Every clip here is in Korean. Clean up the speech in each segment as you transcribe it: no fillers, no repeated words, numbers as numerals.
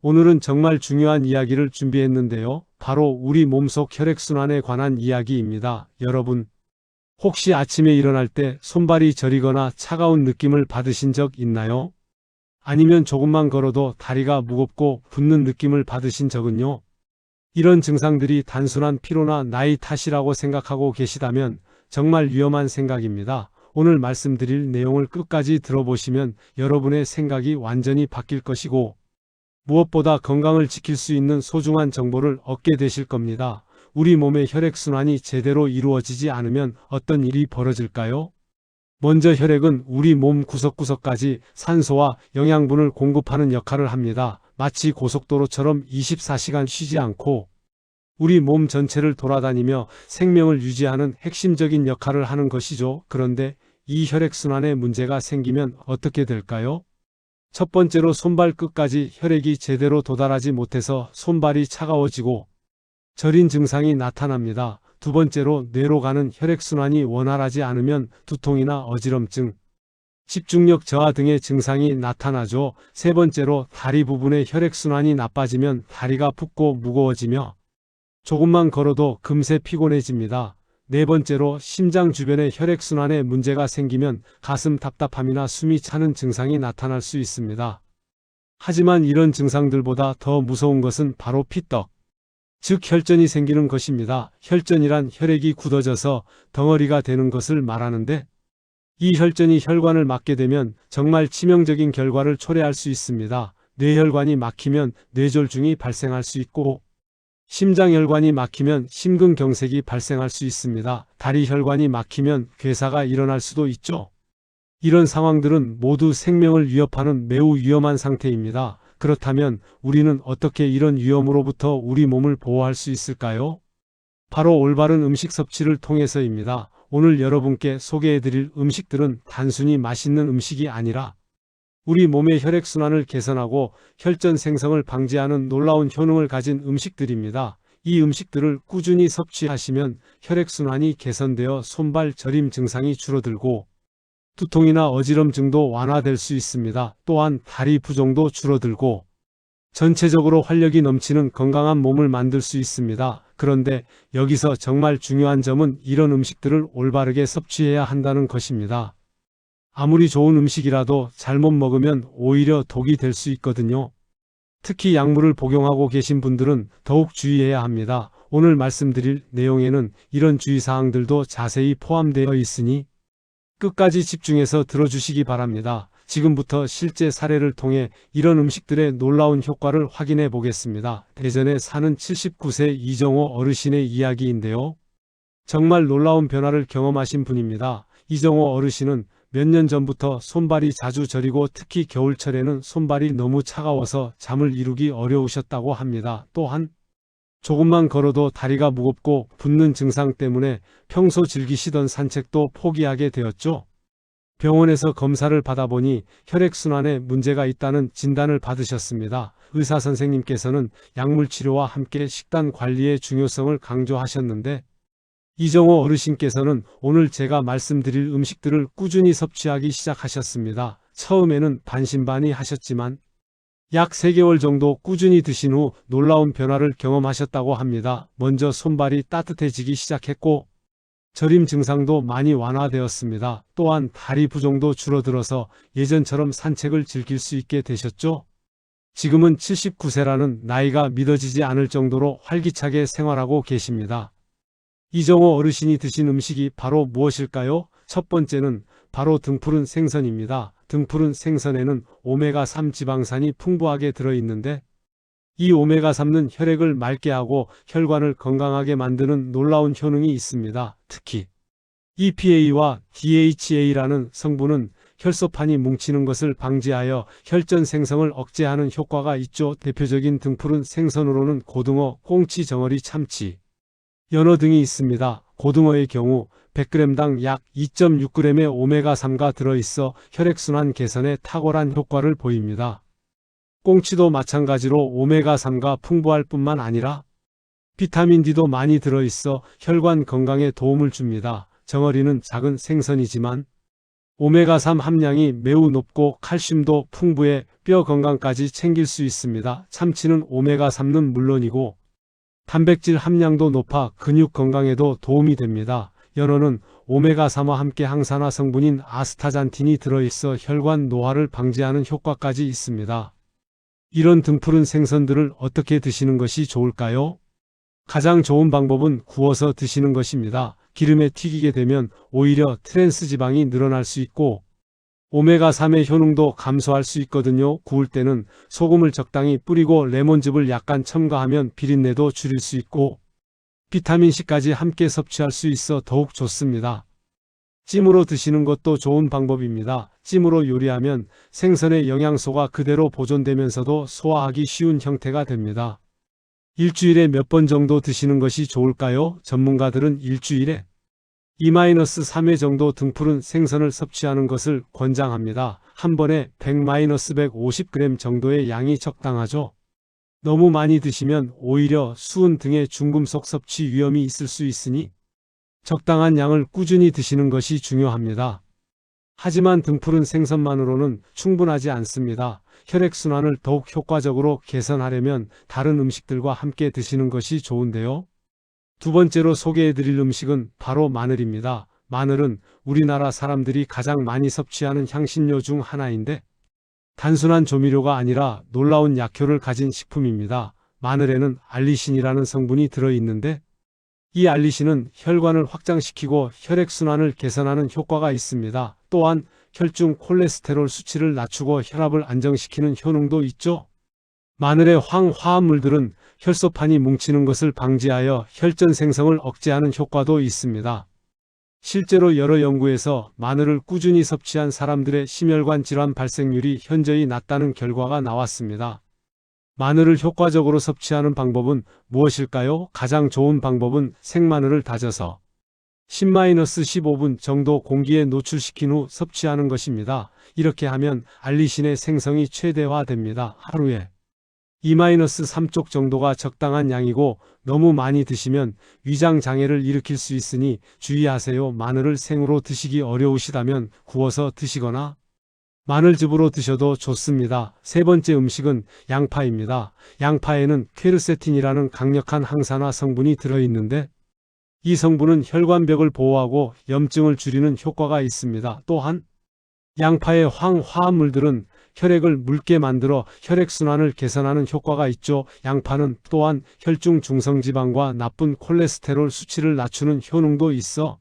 오늘은 정말 중요한 이야기를 준비했는데요. 바로 우리 몸속 혈액순환에 관한 이야기입니다. 여러분, 혹시 아침에 일어날 때 손발이 저리거나 차가운 느낌을 받으신 적 있나요? 아니면 조금만 걸어도 다리가 무겁고 붓는 느낌을 받으신 적은요? 이런 증상들이 단순한 피로나 나이 탓이라고 생각하고 계시다면 정말 위험한 생각입니다. 오늘 말씀드릴 내용을 끝까지 들어보시면 여러분의 생각이 완전히 바뀔 것이고 무엇보다 건강을 지킬 수 있는 소중한 정보를 얻게 되실 겁니다. 우리 몸의 혈액순환이 제대로 이루어지지 않으면 어떤 일이 벌어질까요? 먼저 혈액은 우리 몸 구석구석까지 산소와 영양분을 공급하는 역할을 합니다. 마치 고속도로처럼 24시간 쉬지 않고 우리 몸 전체를 돌아다니며 생명을 유지하는 핵심적인 역할을 하는 것이죠. 그런데 이 혈액순환에 문제가 생기면 어떻게 될까요? 첫 번째로 손발 끝까지 혈액이 제대로 도달하지 못해서 손발이 차가워지고 저린 증상이 나타납니다. 두 번째로 뇌로 가는 혈액순환이 원활하지 않으면 두통이나 어지럼증, 집중력 저하 등의 증상이 나타나죠. 세 번째로 다리 부분의 혈액순환이 나빠지면 다리가 붓고 무거워지며 조금만 걸어도 금세 피곤해집니다. 네 번째로 심장 주변의 혈액순환에 문제가 생기면 가슴 답답함이나 숨이 차는 증상이 나타날 수 있습니다. 하지만 이런 증상들보다 더 무서운 것은 바로 피떡, 즉 혈전이 생기는 것입니다. 혈전이란 혈액이 굳어져서 덩어리가 되는 것을 말하는데 이 혈전이 혈관을 막게 되면 정말 치명적인 결과를 초래할 수 있습니다. 뇌혈관이 막히면 뇌졸중이 발생할 수 있고 심장혈관이 막히면 심근경색이 발생할 수 있습니다. 다리혈관이 막히면 괴사가 일어날 수도 있죠. 이런 상황들은 모두 생명을 위협하는 매우 위험한 상태입니다. 그렇다면 우리는 어떻게 이런 위험으로부터 우리 몸을 보호할 수 있을까요? 바로 올바른 음식 섭취를 통해서입니다. 오늘 여러분께 소개해드릴 음식들은 단순히 맛있는 음식이 아니라 우리 몸의 혈액순환을 개선하고 혈전 생성을 방지하는 놀라운 효능을 가진 음식들입니다. 이 음식들을 꾸준히 섭취하시면 혈액순환이 개선되어 손발 저림 증상이 줄어들고 두통이나 어지럼증도 완화될 수 있습니다. 또한 다리 부종도 줄어들고 전체적으로 활력이 넘치는 건강한 몸을 만들 수 있습니다. 그런데 여기서 정말 중요한 점은 이런 음식들을 올바르게 섭취해야 한다는 것입니다. 아무리 좋은 음식이라도 잘못 먹으면 오히려 독이 될 수 있거든요. 특히 약물을 복용하고 계신 분들은 더욱 주의해야 합니다. 오늘 말씀드릴 내용에는 이런 주의사항들도 자세히 포함되어 있으니 끝까지 집중해서 들어주시기 바랍니다. 지금부터 실제 사례를 통해 이런 음식들의 놀라운 효과를 확인해 보겠습니다. 대전에 사는 79세 이정호 어르신의 이야기인데요. 정말 놀라운 변화를 경험하신 분입니다. 이정호 어르신은 몇 년 전부터 손발이 자주 저리고 특히 겨울철에는 손발이 너무 차가워서 잠을 이루기 어려우셨다고 합니다. 또한 조금만 걸어도 다리가 무겁고 붓는 증상 때문에 평소 즐기시던 산책도 포기하게 되었죠. 병원에서 검사를 받아보니 혈액순환에 문제가 있다는 진단을 받으셨습니다. 의사 선생님께서는 약물 치료와 함께 식단 관리의 중요성을 강조하셨는데 이정호 어르신께서는 오늘 제가 말씀드릴 음식들을 꾸준히 섭취하기 시작하셨습니다. 처음에는 반신반의하셨지만 약 3개월 정도 꾸준히 드신 후 놀라운 변화를 경험하셨다고 합니다. 먼저 손발이 따뜻해지기 시작했고 저림 증상도 많이 완화되었습니다. 또한 다리 부종도 줄어들어서 예전처럼 산책을 즐길 수 있게 되셨죠. 지금은 79세라는 나이가 믿어지지 않을 정도로 활기차게 생활하고 계십니다. 이정호 어르신이 드신 음식이 바로 무엇일까요? 첫 번째는 바로 등푸른 생선입니다. 등푸른 생선에는 오메가3 지방산이 풍부하게 들어있는데 이 오메가3는 혈액을 맑게 하고 혈관을 건강하게 만드는 놀라운 효능이 있습니다. 특히 EPA와 DHA라는 성분은 혈소판이 뭉치는 것을 방지하여 혈전 생성을 억제하는 효과가 있죠. 대표적인 등푸른 생선으로는 고등어, 꽁치, 정어리, 참치, 연어 등이 있습니다. 고등어의 경우 100g당 약 2.6g의 오메가3가 들어있어 혈액순환 개선에 탁월한 효과를 보입니다. 꽁치도 마찬가지로 오메가3가 풍부할 뿐만 아니라 비타민 D도 많이 들어있어 혈관 건강에 도움을 줍니다. 정어리는 작은 생선이지만 오메가3 함량이 매우 높고 칼슘도 풍부해 뼈 건강까지 챙길 수 있습니다. 참치는 오메가3는 물론이고 단백질 함량도 높아 근육 건강에도 도움이 됩니다. 연어는 오메가3와 함께 항산화 성분인 아스타잔틴이 들어있어 혈관 노화를 방지하는 효과까지 있습니다. 이런 등푸른 생선들을 어떻게 드시는 것이 좋을까요? 가장 좋은 방법은 구워서 드시는 것입니다. 기름에 튀기게 되면 오히려 트랜스 지방이 늘어날 수 있고 오메가3의 효능도 감소할 수 있거든요. 구울 때는 소금을 적당히 뿌리고 레몬즙을 약간 첨가하면 비린내도 줄일 수 있고 비타민C까지 함께 섭취할 수 있어 더욱 좋습니다. 찜으로 드시는 것도 좋은 방법입니다. 찜으로 요리하면 생선의 영양소가 그대로 보존되면서도 소화하기 쉬운 형태가 됩니다. 일주일에 몇 번 정도 드시는 것이 좋을까요? 전문가들은 일주일에 2-3회 정도 등푸른 생선을 섭취하는 것을 권장합니다. 한 번에 100-150g 정도의 양이 적당하죠. 너무 많이 드시면 오히려 수은 등의 중금속 섭취 위험이 있을 수 있으니 적당한 양을 꾸준히 드시는 것이 중요합니다. 하지만 등푸른 생선만으로는 충분하지 않습니다. 혈액순환을 더욱 효과적으로 개선하려면 다른 음식들과 함께 드시는 것이 좋은데요. 두 번째로 소개해드릴 음식은 바로 마늘입니다. 마늘은 우리나라 사람들이 가장 많이 섭취하는 향신료 중 하나인데 단순한 조미료가 아니라 놀라운 약효를 가진 식품입니다. 마늘에는 알리신이라는 성분이 들어있는데 이 알리신은 혈관을 확장시키고 혈액순환을 개선하는 효과가 있습니다. 또한 혈중 콜레스테롤 수치를 낮추고 혈압을 안정시키는 효능도 있죠. 마늘의 황화합물들은 혈소판이 뭉치는 것을 방지하여 혈전 생성을 억제하는 효과도 있습니다. 실제로 여러 연구에서 마늘을 꾸준히 섭취한 사람들의 심혈관 질환 발생률이 현저히 낮다는 결과가 나왔습니다. 마늘을 효과적으로 섭취하는 방법은 무엇일까요? 가장 좋은 방법은 생마늘을 다져서 10-15분 정도 공기에 노출시킨 후 섭취하는 것입니다. 이렇게 하면 알리신의 생성이 최대화됩니다. 하루에 2-3쪽 정도가 적당한 양이고 너무 많이 드시면 위장 장애를 일으킬 수 있으니 주의하세요. 마늘을 생으로 드시기 어려우시다면 구워서 드시거나 마늘즙으로 드셔도 좋습니다. 세 번째 음식은 양파입니다. 양파에는 퀘르세틴이라는 강력한 항산화 성분이 들어있는데 이 성분은 혈관벽을 보호하고 염증을 줄이는 효과가 있습니다. 또한 양파의 황화합물들은 혈액을 묽게 만들어 혈액순환을 개선하는 효과가 있죠. 양파는 또한 혈중 중성지방과 나쁜 콜레스테롤 수치를 낮추는 효능도 있어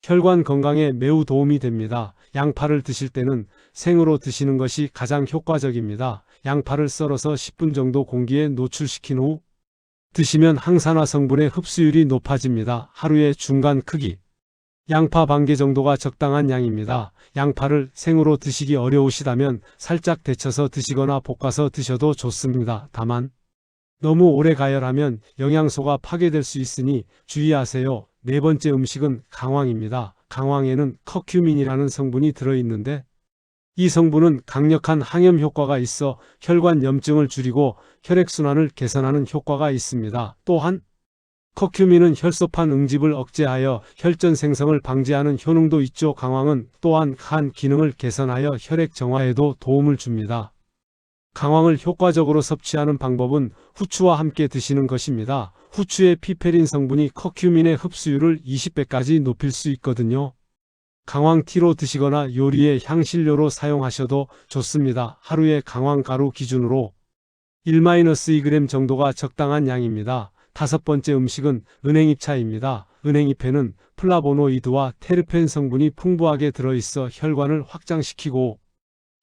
혈관 건강에 매우 도움이 됩니다. 양파를 드실 때는 생으로 드시는 것이 가장 효과적입니다. 양파를 썰어서 10분 정도 공기에 노출시킨 후 드시면 항산화 성분의 흡수율이 높아집니다. 하루의 중간 크기 양파 반 개 정도가 적당한 양입니다. 양파를 생으로 드시기 어려우시다면 살짝 데쳐서 드시거나 볶아서 드셔도 좋습니다. 다만 너무 오래 가열하면 영양소가 파괴될 수 있으니 주의하세요. 네 번째 음식은 강황입니다. 강황에는 커큐민이라는 성분이 들어있는데 이 성분은 강력한 항염 효과가 있어 혈관 염증을 줄이고 혈액순환을 개선하는 효과가 있습니다. 또한 커큐민은 혈소판 응집을 억제하여 혈전 생성을 방지하는 효능도 있죠. 강황은 또한 간 기능을 개선하여 혈액 정화에도 도움을 줍니다. 강황을 효과적으로 섭취하는 방법은 후추와 함께 드시는 것입니다. 후추의 피페린 성분이 커큐민의 흡수율을 20배까지 높일 수 있거든요. 강황 티로 드시거나 요리의 향신료로 사용하셔도 좋습니다. 하루에 강황 가루 기준으로 1-2g 정도가 적당한 양입니다. 다섯 번째 음식은 은행잎차입니다. 은행잎에는 플라보노이드와 테르펜 성분이 풍부하게 들어있어 혈관을 확장시키고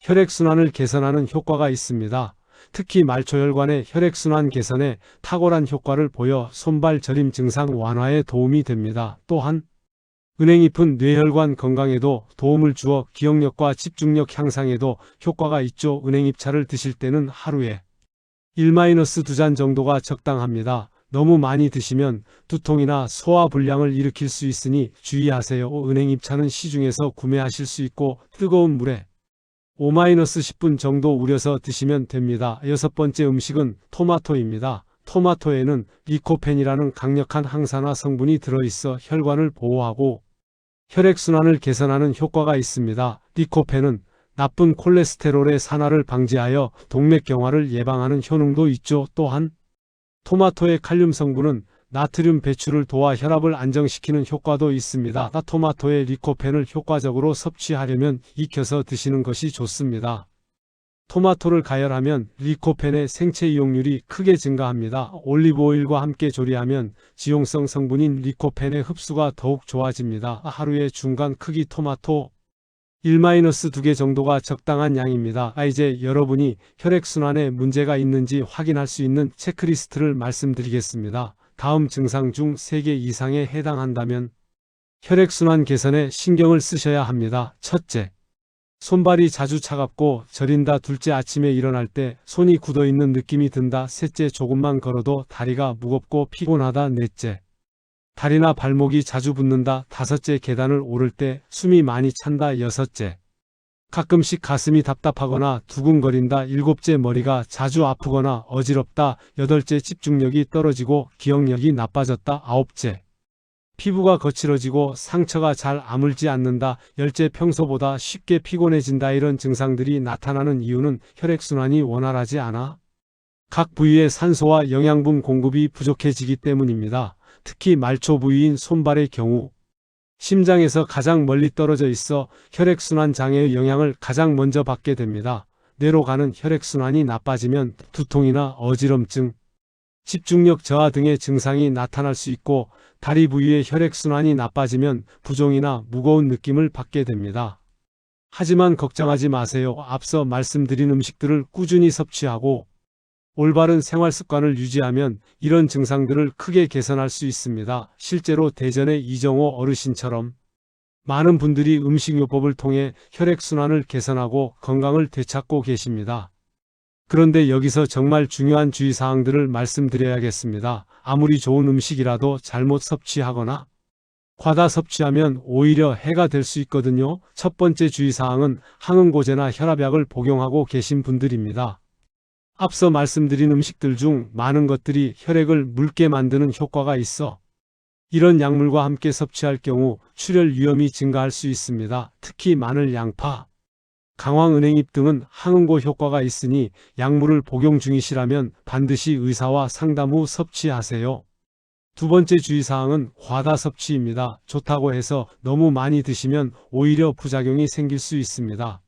혈액순환을 개선하는 효과가 있습니다. 특히 말초혈관의 혈액순환 개선에 탁월한 효과를 보여 손발 저림 증상 완화에 도움이 됩니다. 또한 은행잎은 뇌혈관 건강에도 도움을 주어 기억력과 집중력 향상에도 효과가 있죠. 은행잎차를 드실 때는 하루에 1-2잔 정도가 적당합니다. 너무 많이 드시면 두통이나 소화불량을 일으킬 수 있으니 주의하세요. 은행잎차는 시중에서 구매하실 수 있고 뜨거운 물에 5-10분 정도 우려서 드시면 됩니다. 여섯 번째 음식은 토마토입니다. 토마토에는 리코펜이라는 강력한 항산화 성분이 들어있어 혈관을 보호하고 혈액순환을 개선하는 효과가 있습니다. 리코펜은 나쁜 콜레스테롤의 산화를 방지하여 동맥경화를 예방하는 효능도 있죠. 또한 토마토의 칼륨 성분은 나트륨 배출을 도와 혈압을 안정시키는 효과도 있습니다. 토마토의 리코펜을 효과적으로 섭취하려면 익혀서 드시는 것이 좋습니다. 토마토를 가열하면 리코펜의 생체 이용률이 크게 증가합니다. 올리브오일과 함께 조리하면 지용성 성분인 리코펜의 흡수가 더욱 좋아집니다. 하루의 중간 크기 토마토 1-2개 정도가 적당한 양입니다. 이제 여러분이 혈액순환에 문제가 있는지 확인할 수 있는 체크리스트를 말씀드리겠습니다. 다음 증상 중 3개 이상에 해당한다면 혈액순환 개선에 신경을 쓰셔야 합니다. 첫째, 손발이 자주 차갑고 저린다. 둘째, 아침에 일어날 때 손이 굳어있는 느낌이 든다. 셋째, 조금만 걸어도 다리가 무겁고 피곤하다. 넷째, 다리나 발목이 자주 붓는다. 다섯째, 계단을 오를 때 숨이 많이 찬다. 여섯째, 가끔씩 가슴이 답답하거나 두근거린다. 일곱째, 머리가 자주 아프거나 어지럽다. 여덟째, 집중력이 떨어지고 기억력이 나빠졌다. 아홉째, 피부가 거칠어지고 상처가 잘 아물지 않는다. 열째, 평소보다 쉽게 피곤해진다. 이런 증상들이 나타나는 이유는 혈액순환이 원활하지 않아 각 부위의 산소와 영양분 공급이 부족해지기 때문입니다. 특히 말초 부위인 손발의 경우 심장에서 가장 멀리 떨어져 있어 혈액순환 장애의 영향을 가장 먼저 받게 됩니다. 뇌로 가는 혈액순환이 나빠지면 두통이나 어지럼증, 집중력 저하 등의 증상이 나타날 수 있고 다리 부위의 혈액순환이 나빠지면 부종이나 무거운 느낌을 받게 됩니다. 하지만 걱정하지 마세요. 앞서 말씀드린 음식들을 꾸준히 섭취하고 올바른 생활 습관을 유지하면 이런 증상들을 크게 개선할 수 있습니다. 실제로 대전의 이정호 어르신처럼 많은 분들이 음식요법을 통해 혈액순환을 개선하고 건강을 되찾고 계십니다. 그런데 여기서 정말 중요한 주의사항들을 말씀드려야겠습니다. 아무리 좋은 음식이라도 잘못 섭취하거나 과다 섭취하면 오히려 해가 될 수 있거든요. 첫 번째 주의사항은 항응고제나 혈압약을 복용하고 계신 분들입니다. 앞서 말씀드린 음식들 중 많은 것들이 혈액을 묽게 만드는 효과가 있어 이런 약물과 함께 섭취할 경우 출혈 위험이 증가할 수 있습니다. 특히 마늘, 양파, 강황, 은행잎 등은 항응고 효과가 있으니 약물을 복용 중이시라면 반드시 의사와 상담 후 섭취하세요. 두 번째 주의사항은 과다 섭취입니다. 좋다고 해서 너무 많이 드시면 오히려 부작용이 생길 수 있습니다.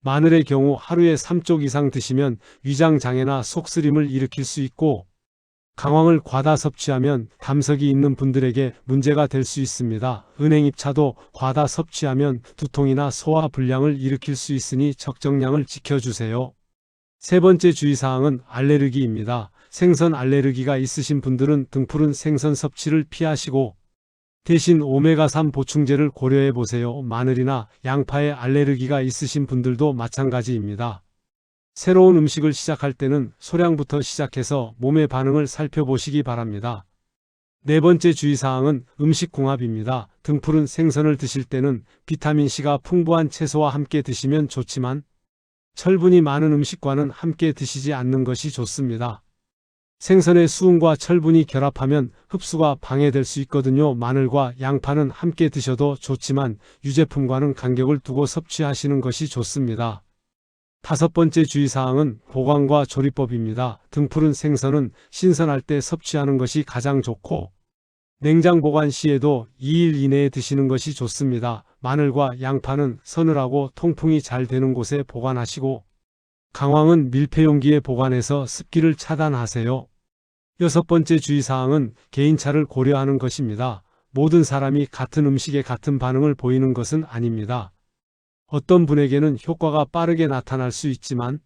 마늘의 경우 하루에 3쪽 이상 드시면 위장장애나 속쓰림을 일으킬 수 있고 강황을 과다 섭취하면 담석이 있는 분들에게 문제가 될 수 있습니다. 은행잎차도 과다 섭취하면 두통이나 소화 불량을 일으킬 수 있으니 적정량을 지켜주세요. 세 번째 주의사항은 알레르기입니다. 생선 알레르기가 있으신 분들은 등푸른 생선 섭취를 피하시고 대신 오메가3 보충제를 고려해 보세요. 마늘이나 양파에 알레르기가 있으신 분들도 마찬가지입니다. 새로운 음식을 시작할 때는 소량부터 시작해서 몸의 반응을 살펴보시기 바랍니다. 네 번째 주의사항은 음식궁합입니다. 등푸른 생선을 드실 때는 비타민C가 풍부한 채소와 함께 드시면 좋지만 철분이 많은 음식과는 함께 드시지 않는 것이 좋습니다. 생선의 수은과 철분이 결합하면 흡수가 방해될 수 있거든요. 마늘과 양파는 함께 드셔도 좋지만 유제품과는 간격을 두고 섭취하시는 것이 좋습니다. 다섯 번째 주의사항은 보관과 조리법입니다. 등푸른 생선은 신선할 때 섭취하는 것이 가장 좋고 냉장 보관 시에도 2일 이내에 드시는 것이 좋습니다. 마늘과 양파는 서늘하고 통풍이 잘 되는 곳에 보관하시고 강황은 밀폐용기에 보관해서 습기를 차단하세요. 여섯 번째 주의사항은 개인차를 고려하는 것입니다. 모든 사람이 같은 음식에 같은 반응을 보이는 것은 아닙니다. 어떤 분에게는 효과가 빠르게 나타날 수 있지만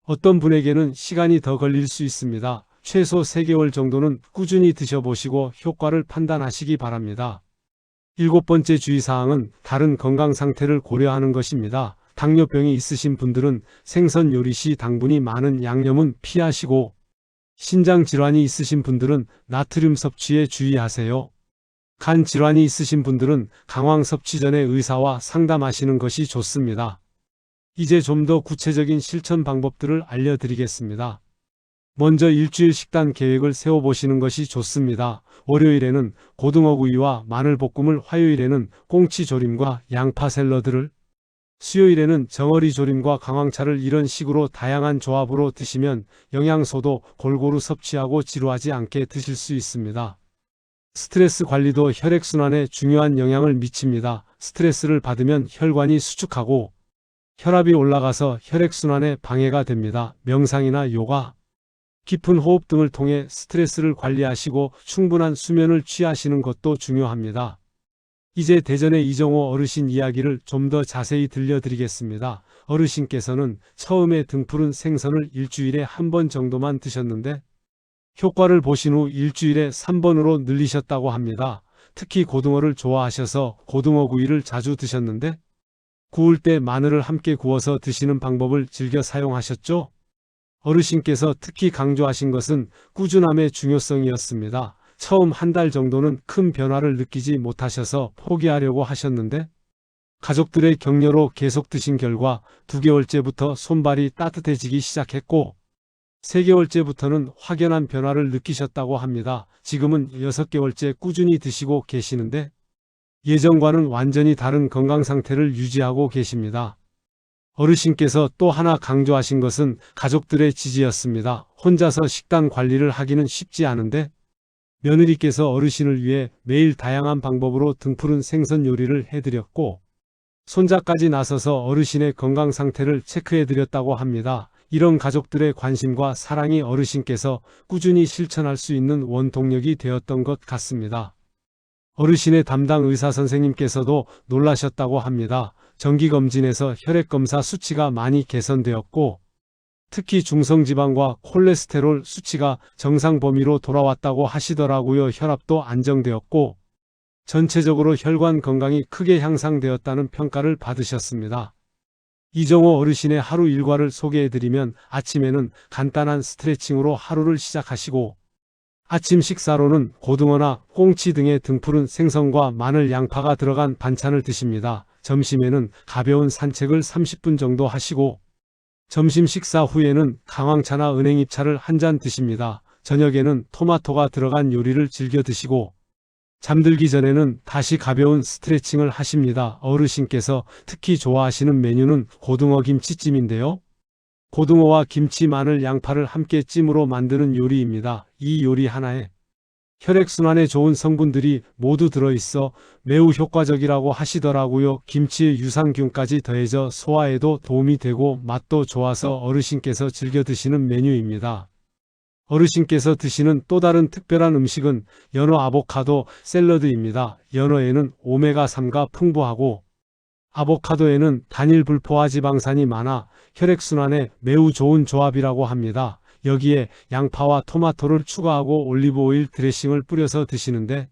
어떤 분에게는 시간이 더 걸릴 수 있습니다. 최소 3개월 정도는 꾸준히 드셔보시고 효과를 판단하시기 바랍니다. 일곱 번째 주의사항은 다른 건강 상태를 고려하는 것입니다. 당뇨병이 있으신 분들은 생선 요리 시 당분이 많은 양념은 피하시고 신장 질환이 있으신 분들은 나트륨 섭취에 주의하세요. 간 질환이 있으신 분들은 강황 섭취 전에 의사와 상담하시는 것이 좋습니다. 이제 좀 더 구체적인 실천 방법들을 알려드리겠습니다. 먼저 일주일 식단 계획을 세워보시는 것이 좋습니다. 월요일에는 고등어구이와 마늘볶음을, 화요일에는 꽁치조림과 양파 샐러드를, 수요일에는 정어리 조림과 강황차를, 이런 식으로 다양한 조합으로 드시면 영양소도 골고루 섭취하고 지루하지 않게 드실 수 있습니다. 스트레스 관리도 혈액순환에 중요한 영향을 미칩니다. 스트레스를 받으면 혈관이 수축하고 혈압이 올라가서 혈액순환에 방해가 됩니다. 명상이나 요가, 깊은 호흡 등을 통해 스트레스를 관리하시고 충분한 수면을 취하시는 것도 중요합니다. 이제 대전의 이정호 어르신 이야기를 좀 더 자세히 들려드리겠습니다. 어르신께서는 처음에 등푸른 생선을 일주일에 한 번 정도만 드셨는데 효과를 보신 후 일주일에 3번으로 늘리셨다고 합니다. 특히 고등어를 좋아하셔서 고등어구이를 자주 드셨는데 구울 때 마늘을 함께 구워서 드시는 방법을 즐겨 사용하셨죠? 어르신께서 특히 강조하신 것은 꾸준함의 중요성이었습니다. 처음 한 달 정도는 큰 변화를 느끼지 못하셔서 포기하려고 하셨는데 가족들의 격려로 계속 드신 결과 2개월째부터 손발이 따뜻해지기 시작했고 3개월째부터는 확연한 변화를 느끼셨다고 합니다. 지금은 6개월째 꾸준히 드시고 계시는데 예전과는 완전히 다른 건강 상태를 유지하고 계십니다. 어르신께서 또 하나 강조하신 것은 가족들의 지지였습니다. 혼자서 식단 관리를 하기는 쉽지 않은데 며느리께서 어르신을 위해 매일 다양한 방법으로 등푸른 생선 요리를 해드렸고 손자까지 나서서 어르신의 건강 상태를 체크해드렸다고 합니다. 이런 가족들의 관심과 사랑이 어르신께서 꾸준히 실천할 수 있는 원동력이 되었던 것 같습니다. 어르신의 담당 의사 선생님께서도 놀라셨다고 합니다. 정기검진에서 혈액검사 수치가 많이 개선되었고 특히 중성지방과 콜레스테롤 수치가 정상 범위로 돌아왔다고 하시더라고요. 혈압도 안정되었고 전체적으로 혈관 건강이 크게 향상되었다는 평가를 받으셨습니다. 이정호 어르신의 하루 일과를 소개해드리면 아침에는 간단한 스트레칭으로 하루를 시작하시고 아침 식사로는 고등어나 꽁치 등의 등푸른 생선과 마늘, 양파가 들어간 반찬을 드십니다. 점심에는 가벼운 산책을 30분 정도 하시고 점심 식사 후에는 강황차나 은행잎차를 한 잔 드십니다. 저녁에는 토마토가 들어간 요리를 즐겨 드시고 잠들기 전에는 다시 가벼운 스트레칭을 하십니다. 어르신께서 특히 좋아하시는 메뉴는 고등어 김치찜인데요. 고등어와 김치, 마늘, 양파를 함께 찜으로 만드는 요리입니다. 이 요리 하나에 혈액순환에 좋은 성분들이 모두 들어있어 매우 효과적이라고 하시더라고요. 김치의 유산균까지 더해져 소화에도 도움이 되고 맛도 좋아서 어르신께서 즐겨 드시는 메뉴입니다. 어르신께서 드시는 또 다른 특별한 음식은 연어 아보카도 샐러드입니다. 연어에는 오메가3가 풍부하고 아보카도에는 단일 불포화 지방산이 많아 혈액순환에 매우 좋은 조합이라고 합니다. 여기에 양파와 토마토를 추가하고 올리브오일 드레싱을 뿌려서 드시는데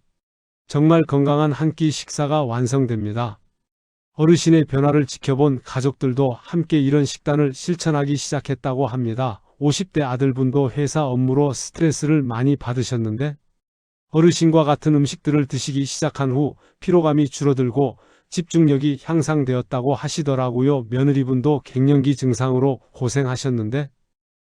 정말 건강한 한 끼 식사가 완성됩니다. 어르신의 변화를 지켜본 가족들도 함께 이런 식단을 실천하기 시작했다고 합니다. 50대 아들분도 회사 업무로 스트레스를 많이 받으셨는데 어르신과 같은 음식들을 드시기 시작한 후 피로감이 줄어들고 집중력이 향상되었다고 하시더라고요. 며느리분도 갱년기 증상으로 고생하셨는데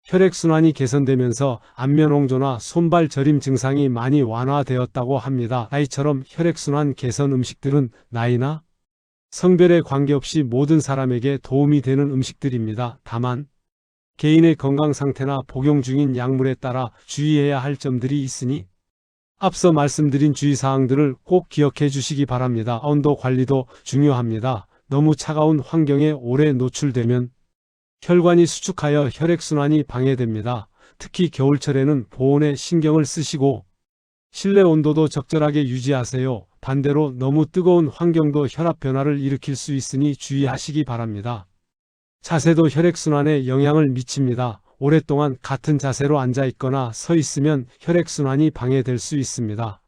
혈액순환이 개선되면서 안면홍조나 손발 저림 증상이 많이 완화되었다고 합니다. 아이처럼 혈액순환 개선 음식들은 나이나 성별에 관계없이 모든 사람에게 도움이 되는 음식들입니다. 다만 개인의 건강 상태나 복용 중인 약물에 따라 주의해야 할 점들이 있으니 앞서 말씀드린 주의사항들을 꼭 기억해 주시기 바랍니다. 온도 관리도 중요합니다. 너무 차가운 환경에 오래 노출되면 혈관이 수축하여 혈액순환이 방해됩니다. 특히 겨울철에는 보온에 신경을 쓰시고 실내 온도도 적절하게 유지하세요. 반대로 너무 뜨거운 환경도 혈압 변화를 일으킬 수 있으니 주의하시기 바랍니다. 자세도 혈액순환에 영향을 미칩니다. 오랫동안 같은 자세로 앉아 있거나 서 있으면 혈액순환이 방해될 수 있습니다.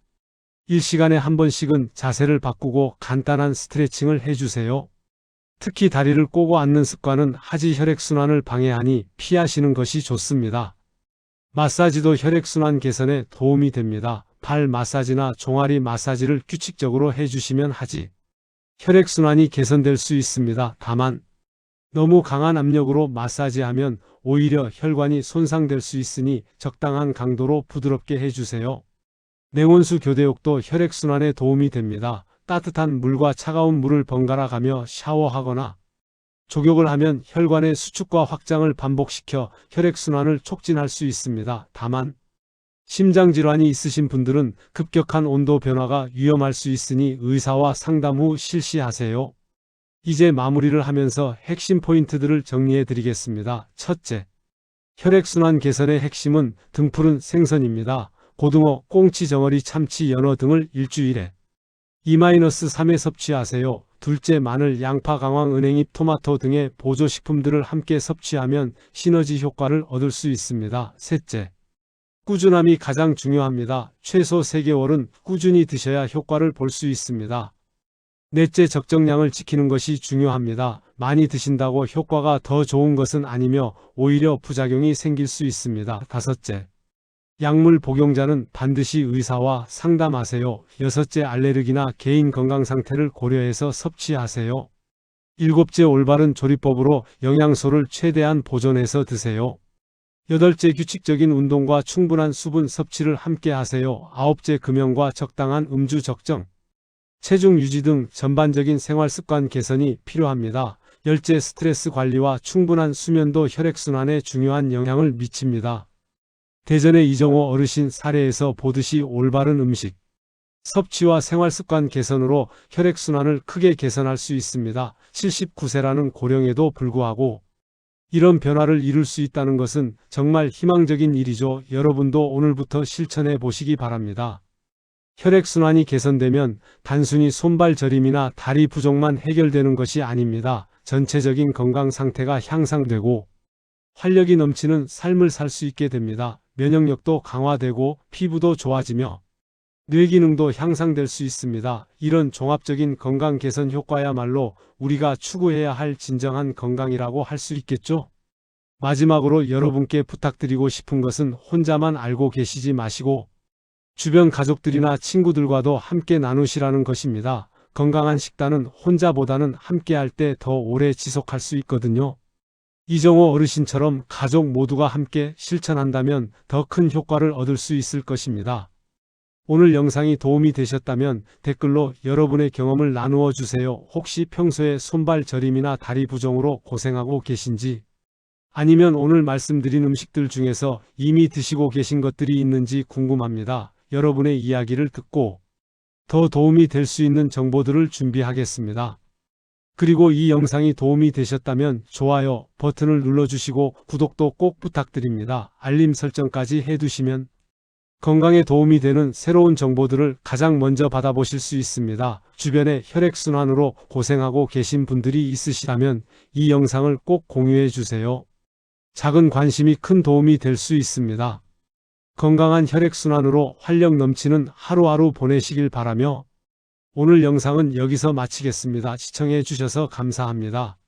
일시간에 한 번씩은 자세를 바꾸고 간단한 스트레칭을 해주세요. 특히 다리를 꼬고 앉는 습관은 하지 혈액순환을 방해하니 피하시는 것이 좋습니다. 마사지도 혈액순환 개선에 도움이 됩니다. 발 마사지나 종아리 마사지를 규칙적으로 해주시면 하지 혈액순환이 개선될 수 있습니다. 다만 너무 강한 압력으로 마사지하면 오히려 혈관이 손상될 수 있으니 적당한 강도로 부드럽게 해주세요. 냉온수 교대욕도 혈액순환에 도움이 됩니다. 따뜻한 물과 차가운 물을 번갈아 가며 샤워하거나 족욕을 하면 혈관의 수축과 확장을 반복시켜 혈액순환을 촉진할 수 있습니다. 다만 심장질환이 있으신 분들은 급격한 온도 변화가 위험할 수 있으니 의사와 상담 후 실시하세요. 이제 마무리를 하면서 핵심 포인트들을 정리해 드리겠습니다. 첫째, 혈액순환 개선의 핵심은 등푸른 생선입니다. 고등어, 꽁치, 정어리, 참치, 연어 등을 일주일에 2-3회 섭취하세요. 둘째, 마늘, 양파, 강황, 은행잎, 토마토 등의 보조식품들을 함께 섭취하면 시너지 효과를 얻을 수 있습니다. 셋째, 꾸준함이 가장 중요합니다. 최소 3개월은 꾸준히 드셔야 효과를 볼 수 있습니다. 넷째, 적정량을 지키는 것이 중요합니다. 많이 드신다고 효과가 더 좋은 것은 아니며 오히려 부작용이 생길 수 있습니다. 다섯째, 약물 복용자는 반드시 의사와 상담하세요. 여섯째, 알레르기나 개인 건강 상태를 고려해서 섭취하세요. 일곱째, 올바른 조리법으로 영양소를 최대한 보존해서 드세요. 여덟째, 규칙적인 운동과 충분한 수분 섭취를 함께 하세요. 아홉째, 금연과 적당한 음주 적정, 체중 유지 등 전반적인 생활 습관 개선이 필요합니다. 열째, 스트레스 관리와 충분한 수면도 혈액순환에 중요한 영향을 미칩니다. 대전의 이정호 어르신 사례에서 보듯이 올바른 음식, 섭취와 생활습관 개선으로 혈액순환을 크게 개선할 수 있습니다. 79세라는 고령에도 불구하고 이런 변화를 이룰 수 있다는 것은 정말 희망적인 일이죠. 여러분도 오늘부터 실천해 보시기 바랍니다. 혈액순환이 개선되면 단순히 손발 저림이나 다리 부종만 해결되는 것이 아닙니다. 전체적인 건강 상태가 향상되고 활력이 넘치는 삶을 살 수 있게 됩니다. 면역력도 강화되고 피부도 좋아지며 뇌기능도 향상될 수 있습니다. 이런 종합적인 건강 개선 효과야말로 우리가 추구해야 할 진정한 건강이라고 할 수 있겠죠? 마지막으로 여러분께 부탁드리고 싶은 것은 혼자만 알고 계시지 마시고 주변 가족들이나 친구들과도 함께 나누시라는 것입니다. 건강한 식단은 혼자보다는 함께할 때 더 오래 지속할 수 있거든요. 이정호 어르신처럼 가족 모두가 함께 실천한다면 더 큰 효과를 얻을 수 있을 것입니다. 오늘 영상이 도움이 되셨다면 댓글로 여러분의 경험을 나누어 주세요. 혹시 평소에 손발 저림이나 다리 부종으로 고생하고 계신지, 아니면 오늘 말씀드린 음식들 중에서 이미 드시고 계신 것들이 있는지 궁금합니다. 여러분의 이야기를 듣고 더 도움이 될 수 있는 정보들을 준비하겠습니다. 그리고 이 영상이 도움이 되셨다면 좋아요 버튼을 눌러주시고 구독도 꼭 부탁드립니다. 알림 설정까지 해두시면 건강에 도움이 되는 새로운 정보들을 가장 먼저 받아보실 수 있습니다. 주변에 혈액순환으로 고생하고 계신 분들이 있으시다면 이 영상을 꼭 공유해 주세요. 작은 관심이 큰 도움이 될 수 있습니다. 건강한 혈액순환으로 활력 넘치는 하루하루 보내시길 바라며 오늘 영상은 여기서 마치겠습니다. 시청해 주셔서 감사합니다.